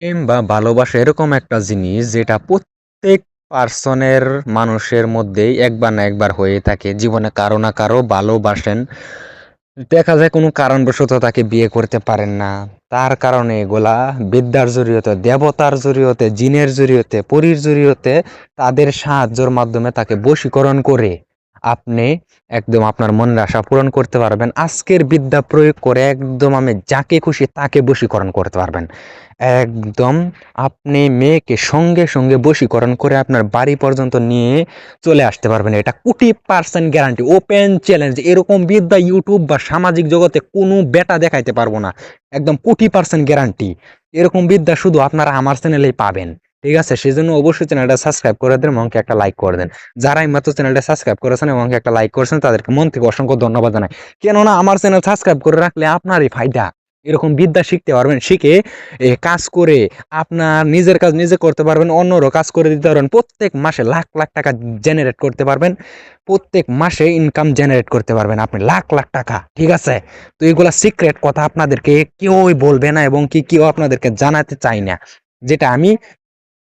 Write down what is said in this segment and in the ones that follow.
বা ভালোবাসা এরকম একটা জিনিস যেটা প্রত্যেক পার্সনের মানুষের মধ্যেই একবার না একবার হয়ে থাকে জীবনে কারো না কারো ভালোবাসেন দেখা যায় কোনো কারণবশত তাকে বিয়ে করতে পারেন না তার কারণে এগুলা বিদ্যার জড়িয়তে দেবতার জড়িয়তে জিনের জড়িয়তে পরীর জড়িয়তে তাদের সাহায্যের মাধ্যমে তাকে বশীকরণ করে আপনি একদম আপনার মনের আশা পূরণ করতে পারবেন আজকের বিদ্যা প্রয়োগ করে একদম আমি যাকে খুশি তাকে বশীকরণ করতে পারবেন একদম আপনি মেয়েকে সঙ্গে সঙ্গে বশীকরণ করে আপনার বাড়ি পর্যন্ত নিয়ে চলে আসতে পারবেন এটা কোটি পার্সেন্ট গ্যারান্টি ওপেন চ্যালেঞ্জ এরকম বিদ্যা ইউটিউব বা সামাজিক জগতে কোনো বেটা দেখাইতে পারবো না একদম কোটি পার্সেন্ট গ্যারান্টি এরকম বিদ্যা শুধু আপনারা আমার চ্যানেলেই পাবেন ঠিক আছে সেজন্য অবশ্যই চ্যানেলটা সাবস্ক্রাইব করে দেন এবং একটা লাইক করে দেন যারা এইমাত্র চ্যানেলটা সাবস্ক্রাইব করেছেন এবং একটা লাইক করেছেন তাদেরকে মন থেকে অসংখ্য ধন্যবাদ জানাই কেননা আমার চ্যানেল সাবস্ক্রাইব করে রাখলে আপনারই ফায়দা এরকম বিদ্যা শিখতে পারবেন শিখে কাজ করে আপনার নিজের কাজ নিজে করতে পারবেন অন্যরও কাজ করে দিতে পারবেন প্রত্যেক মাসে লাখ লাখ টাকা জেনারেট করতে পারবেন প্রত্যেক মাসে ইনকাম জেনারেট করতে পারবেন আপনি লাখ লাখ টাকা ঠিক আছে তো এগুলা সিক্রেট কথা আপনাদেরকে কেউই বলবে না এবং কি কেউ আপনাদেরকে জানাতে চাই না যেটা আমি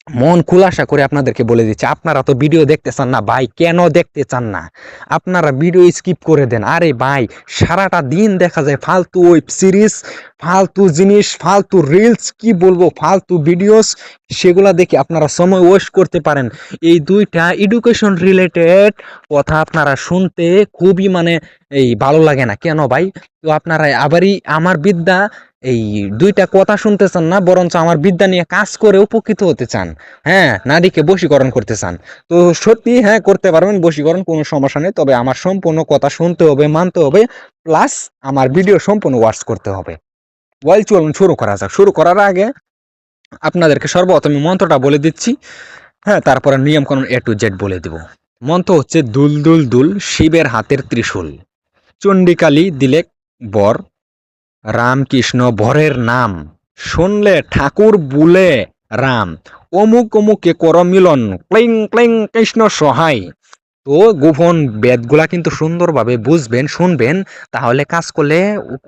মন খুলাসা করে আপনাদেরকে বলে দিচ্ছি আপনারা তো ভিডিও দেখতে চান না ভাই কেন দেখতে চান না আপনারা ভিডিও স্কিপ করে দেন আরে ভাই সারাটা দিন দেখা যায় ফালতু ওয়েব সিরিজ ফালতু জিনিস ফালতু রিলস কি বলবো ফালতু ভিডিওস সেগুলা দেখে আপনারা সময় ওয়েস্ট করতে পারেন এই দুইটা এডুকেশন রিলেটেড কথা আপনারা শুনতে খুবই মানে এই ভালো লাগে না কেন ভাই তো আপনারা আবারই আমার বিদ্যা এই দুইটা কথা শুনতে চান না বরঞ্চ আমার বিদ্যা নিয়ে কাজ করে উপকৃত হতে চান হ্যাঁ নারীকে বশীকরণ করতে চান তো সত্যি হ্যাঁ করতে পারবেন বশীকরণ কোনো সমস্যা নেই তবে আমার সম্পূর্ণ কথা শুনতে হবে মানতে হবে প্লাস আমার ভিডিও সম্পূর্ণ ওয়াচ করতে হবে ওয়াইল চলুন শুরু করা যাক শুরু করার আগে আপনাদেরকে সর্বপ্রথম মন্ত্রটা বলে দিচ্ছি হ্যাঁ তারপরে নিয়মকানুন এ টু জেড বলে দিব মন্ত্র হচ্ছে দুল দুল দুল শিবের হাতের ত্রিশূল চণ্ডিকালী দিলে বর রামকৃষ্ণ বরের নাম শুনলে ঠাকুর বুলে রাম অমুক অমুকে কর মিলন ক্লিং ক্লিং কৃষ্ণ সহায় তো গোপন বেদগুলা কিন্তু সুন্দরভাবে বুঝবেন শুনবেন তাহলে কাজ করলে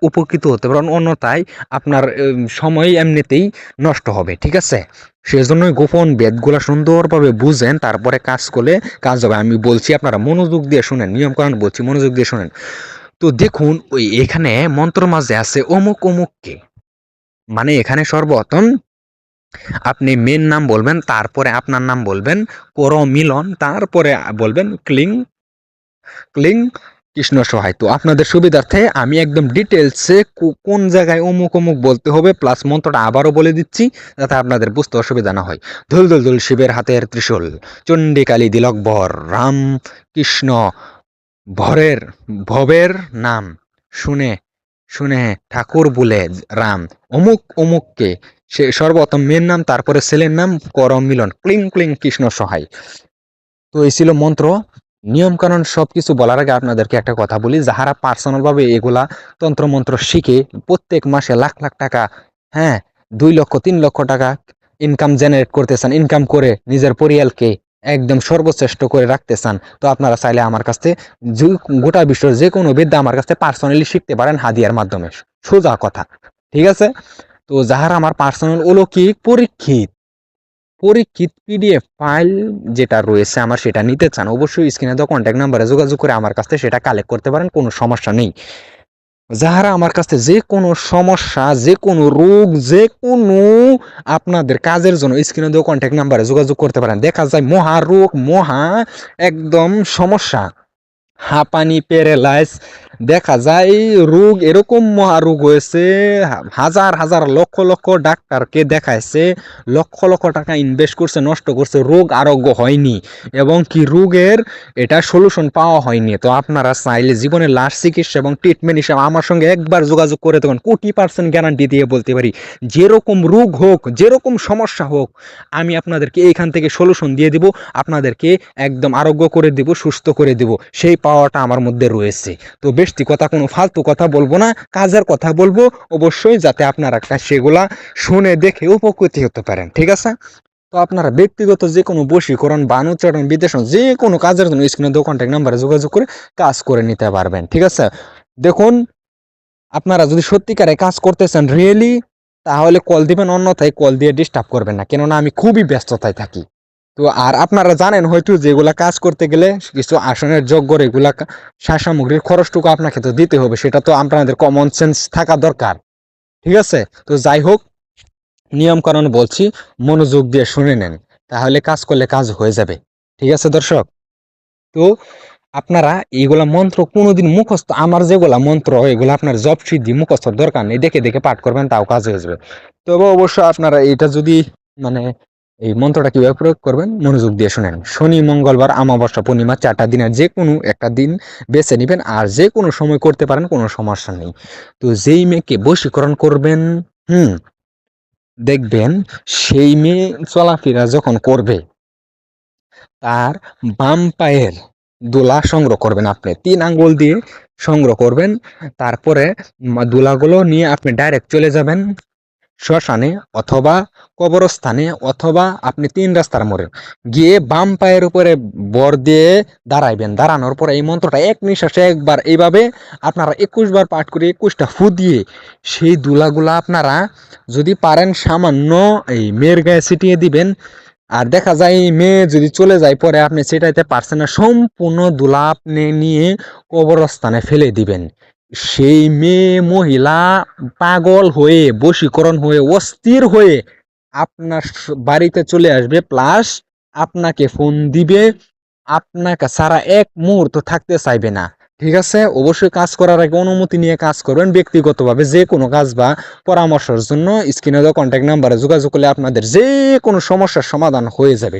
উপকৃত হতে পারেন অন্যথায় আপনার সময় এমনিতেই নষ্ট হবে ঠিক আছে সেজন্যই গোপন বেদগুলা সুন্দরভাবে বুঝেন তারপরে কাজ করলে কাজ হবে আমি বলছি আপনারা মনোযোগ দিয়ে শুনেন নিয়মকানুন বলছি মনোযোগ দিয়ে শুনেন তো দেখুন ওই এখানে মন্ত্র মাঝে আছে অমুক অমুককে মানে এখানে সর্বপ্রথম আপনি মেন নাম বলবেন তারপরে আপনার নাম বলবেন কর মিলন তারপরে বলবেন ক্লিং ক্লিং কৃষ্ণ সহায় তো আপনাদের সুবিধার্থে আমি একদম ডিটেলসে কোন জায়গায় অমুক অমুক বলতে হবে প্লাস মন্ত্রটা আবারও বলে দিচ্ছি যাতে আপনাদের বুঝতে অসুবিধা না হয় ধুল ধুল ধুল শিবের হাতের ত্রিশূল চণ্ডিকালী দিলক বর রাম কৃষ্ণ ভরের ভবের নাম শুনে শুনে ঠাকুর বলে রাম অমুক অমুককে সে সর্বপ্রথম মেয়ের নাম তারপরে ছেলের নাম করম মিলন ক্লিং ক্লিং কৃষ্ণ সহায় তো এই ছিল মন্ত্র নিয়ম কানুন সবকিছু বলার আগে আপনাদেরকে একটা কথা বলি যাহারা পার্সোনাল ভাবে এগুলা তন্ত্র মন্ত্র শিখে প্রত্যেক মাসে লাখ লাখ টাকা হ্যাঁ 2 লক্ষ 3 লক্ষ টাকা ইনকাম জেনারেট করতে চান ইনকাম করে নিজের পরিয়ালকে একদম সর্বশ্রেষ্ঠ করে রাখতে চান তো আপনারা চাইলে আমার কাছে গোটা বিশ্বের যে কোনো বিদ্যা আমার কাছে পার্সোনালি শিখতে পারেন হাদিয়ার মাধ্যমে সোজা কথা ঠিক আছে তো যাহারা আমার পার্সোনাল অলৌকিক পরীক্ষিত পরীক্ষিত পিডিএফ ফাইল যেটা রয়েছে আমার সেটা নিতে চান অবশ্যই স্ক্রিনে দেওয়া কন্ট্যাক্ট নাম্বারে যোগাযোগ করে আমার কাছ থেকে সেটা কালেক্ট করতে পারেন কোনো সমস্যা নেই যাহারা আমার কাছে যে কোনো সমস্যা যে কোনো রোগ যে কোনো আপনাদের কাজের জন্য স্ক্রিনে দেওয়া কন্ট্যাক্ট নাম্বারে যোগাযোগ করতে পারেন দেখা যায় মহা রোগ মহা একদম সমস্যা হাঁপানি প্যারালাইজ দেখা যায় রোগ এরকম মহারোগ হয়েছে হাজার হাজার লক্ষ লক্ষ ডাক্তারকে দেখাইছে লক্ষ লক্ষ টাকা ইনভেস্ট করছে নষ্ট করছে রোগ আরোগ্য হয়নি এবং কি রোগের এটা সলিউশন পাওয়া হয়নি তো আপনারা চাইলে জীবনের লাস্ট চিকিৎসা এবং ট্রিটমেন্ট হিসাবে আমার সঙ্গে একবার যোগাযোগ করে দেখুন কোটি% গ্যারান্টি দিয়ে বলতে পারি যেরকম রোগ হোক যেরকম সমস্যা হোক আমি আপনাদেরকে এইখান থেকে সলিউশন দিয়ে দিব আপনাদেরকে একদম আরোগ্য করে দিব সুস্থ করে দিব সেই পাওয়াটা আমার মধ্যে রয়েছে তো বেশি কথা কোনো ফালতু কথা বলবো না কাজের কথা বলবো অবশ্যই যাতে আপনারা সেগুলা শুনে দেখে উপকৃত হতে পারেন ঠিক আছে তো আপনারা ব্যক্তিগত যে কোনো বশীকরণ বানুচরণ বিদেশন যে কোনো কাজের জন্য স্ক্রিনে দেওয়া কন্ট্যাক্ট নাম্বারে যোগাযোগ করে কাজ করে নিতে পারবেন ঠিক আছে দেখুন আপনারা যদি সত্যিকারে কাজ করতে চান রিয়েলি তাহলে কল দিবেন, অন্যথায় কল দিয়ে ডিস্টার্ব করবেন না, কেননা আমি খুবই ব্যস্ততায় থাকি। তো আর আপনারা জানেন হয়তো যেগুলা কাজ করতে গেলে কিছু আসনের যোগ্য এগুলা সামগ্রীর খরচটুকু আপনাকে তো দিতে হবে, সেটা তো আপনাদের কমন সেন্স থাকা দরকার। ঠিক আছে, তো যাই হোক, নিয়ম কানুন বলছি, মনোযোগ দিয়ে শুনে নেন, তাহলে কাজ করলে কাজ হয়ে যাবে। ঠিক আছে দর্শক, তো আপনারা এইগুলা মন্ত্র কোনোদিন মুখস্থ, আমার যেগুলা মন্ত্র এগুলো আপনার জব সিদ্ধি মুখস্থর দরকার নেই, দেখে দেখে পাঠ করবেন, তাও কাজ হয়ে যাবে। তবে অবশ্য আপনারা এটা যদি মানে এই মন্ত্রটা কিভাবে প্রয়োগ করবেন মনোযোগ দিয়ে শুনেন। শনি, মঙ্গলবার, অমাবস্যা, পূর্ণিমা 4টা দিনের যে কোনো একটা দিন বেছে নেবেন, আর যে কোনো সময় করতে পারেন, কোনো সমস্যা নেই। তো যেই মেয়েকে বশীকরণ করবেন, দেখবেন সেই মেয়ে চলাফেরা যখন করবে, তার বাম পায়ের দোলা সংগ্রহ করবেন, আপনি 3 আঙ্গুল দিয়ে সংগ্রহ করবেন। তারপরে দোলাগুলো নিয়ে আপনি ডাইরেক্ট চলে যাবেন শ্মশানে অথবা কবরস্থানে, অথবা আপনি 3 রাস্তার মোড়ে গিয়ে বাম পায়ের উপরে বর দিয়ে দাঁড়াইবেন। দাঁড়ানোর পরে এই মন্ত্রটা এক নিঃশ্বাসে একবার এইভাবে আপনারা 21 বার পাঠ করে 21টা ফু দিয়ে সেই দুলাগুলা আপনারা যদি পারেন সামান্য এই মেয়ের গায়ে ছিটিয়ে দিবেন। আর দেখা যায় মেয়ে যদি চলে যায় পরে আপনি সেটাইতে পারছেন না, সম্পূর্ণ দুলা আপনি নিয়ে কবরস্থানে ফেলে দিবেন। সেই মেয়ে মহিলা পাগল হয়ে, বশীকরণ হয়ে, অস্থির হয়ে আপনার বাড়িতে চলে আসবে, প্লাস আপনাকে ফোন দিবে, আপনাকে সারা এক মুহূর্ত থাকতে চাইবে না। ঠিক আছে, অবশ্যই কাজ করার আগে অনুমতি নিয়ে কাজ করবেন। ব্যক্তিগতভাবে যে কোনো কাজ বা পরামর্শের জন্য স্ক্রিনে দেওয়া কন্ট্যাক্ট নাম্বারে যোগাযোগ করলে আপনাদের যে কোনো সমস্যার সমাধান হয়ে যাবে।